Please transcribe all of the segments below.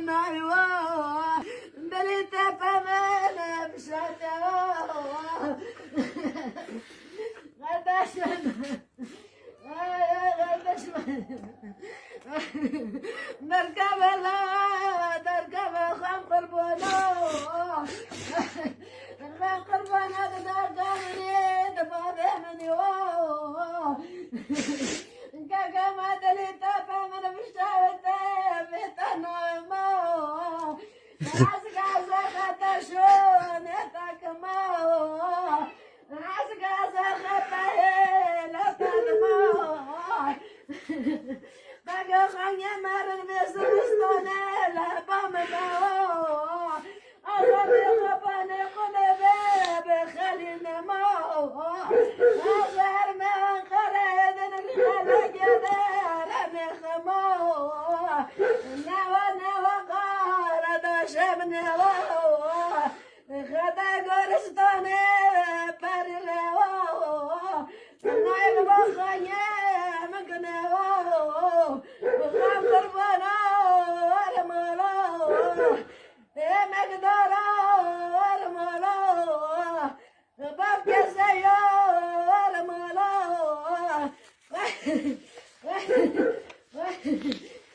نايوا بليت فمانا بشاتوا غداش غداش نركب لا تركب خم قربانا خم قربانا تدركبني تفاضي مني كاكا ما دليتا فمن بشتاوتا بيتنا ما عزق عزق تشون يتاكما عزق عزق تهيل تدما باقا خانيا مارن بيسر مستوني لبامنا أغربي خباني قلبي بخلينا ما أغير من خريد الخلق يدير مخمو نوا نوا قارد شبني خدا قرستاني برلو نايل بخاني مقنو وخام قربانا ورمالو مقدارا ورمالو بابكي سيو ورمالو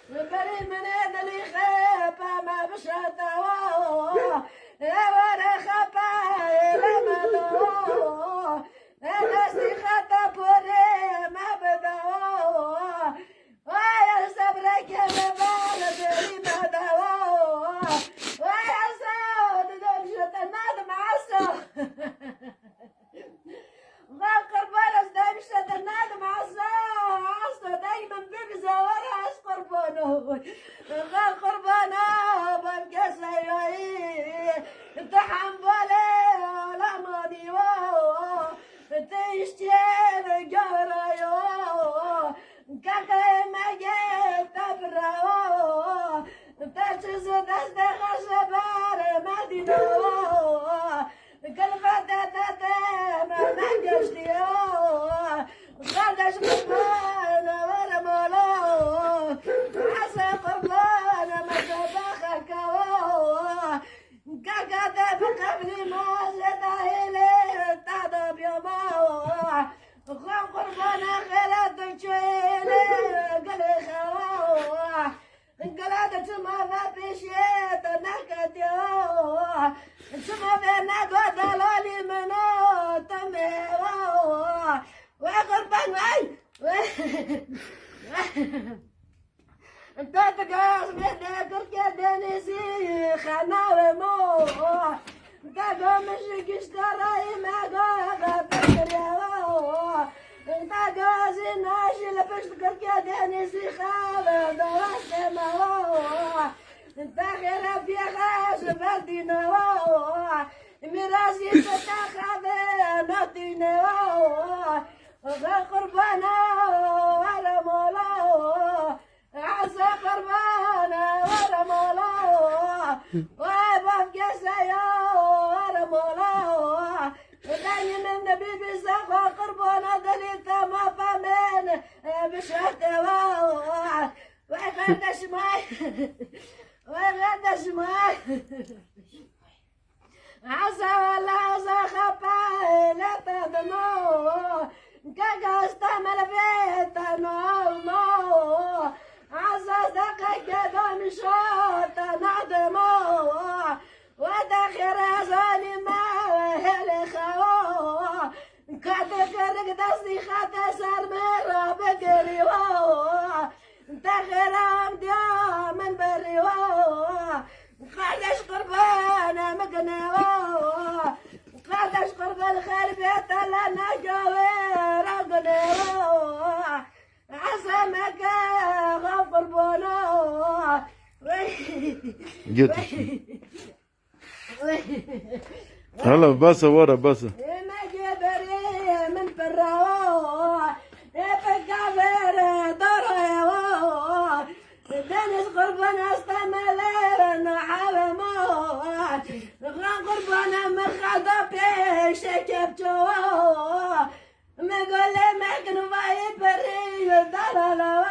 بري من اللي خيبة ما بشتوا ورا خبا لما دو ناسي خطا بوري ما بدو ويا صبرك يا بال بري ما دو ويا صوت دمشة النادم عصو قربان دمشة النادم عصو دايما بيبزا ورا قربانه قربانه ببقى سيئي امتحن بالي لا ماضي تشتين قرايو كاكا ما جيت تبرا تجز دست خشبار مدينة كل فتاة ما نجشتيو خدش قربان ورا مولا عسى قربان ما تبخك كاكا تبقى بني ما زدايلي تعضب يوما خام قربان خلات تشيني قلي خوا قلات تما ما بشيت نكت يو تما بينا قد لالي منو تمي وقربان انت تقاس بيدي تركي دنيسي خناوي مو كاكو مشيك اشتراي ما قاقا بكري انت قاسي ناشي لفشت تركي دنيسي خاوي دواسي مو انت خيرا في غاش بلدينا ميراسي تتاخذي نطيني قربانا ولا مولا عسى قربانا ولا مولا وببقى سيا ولا مولا دايما من نبي بسخا قربانا دليتا ما فمن بشهته وغدا شماي وغدا شماي عسى ولا عسى خباي لا تدنو كاكا استعمل بيتا نومو عسى دقيقة دون شوط نعدمو وداخل زاني ما وهلي خو كاتك رقد أصدي خاتا سار مرة بقري داخل عمدي من بري قادش قربانا مقني قادش قربان خربيت لنا جوير أقني عسمك غفر بونو جد هلا بس ورا بس ما جبري من فراو يفكر ضروا دنس قربان استمل نحرمات غان قربان مخدا بيش كبتو ما قول ما كن واي بري دلالو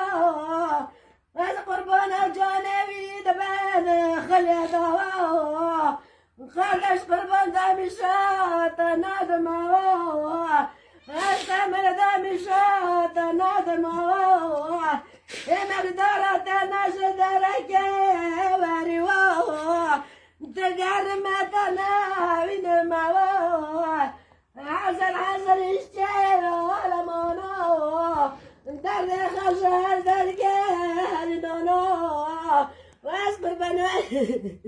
قربان جانوی دبن خلی دوا خالش قربان دمیشات نادما استمر دمیشات نادما مقدارات نشدرکه وریوا تقر متنا وینما عزل اشتر علمانا در خشر در گردانا واصبر بنوي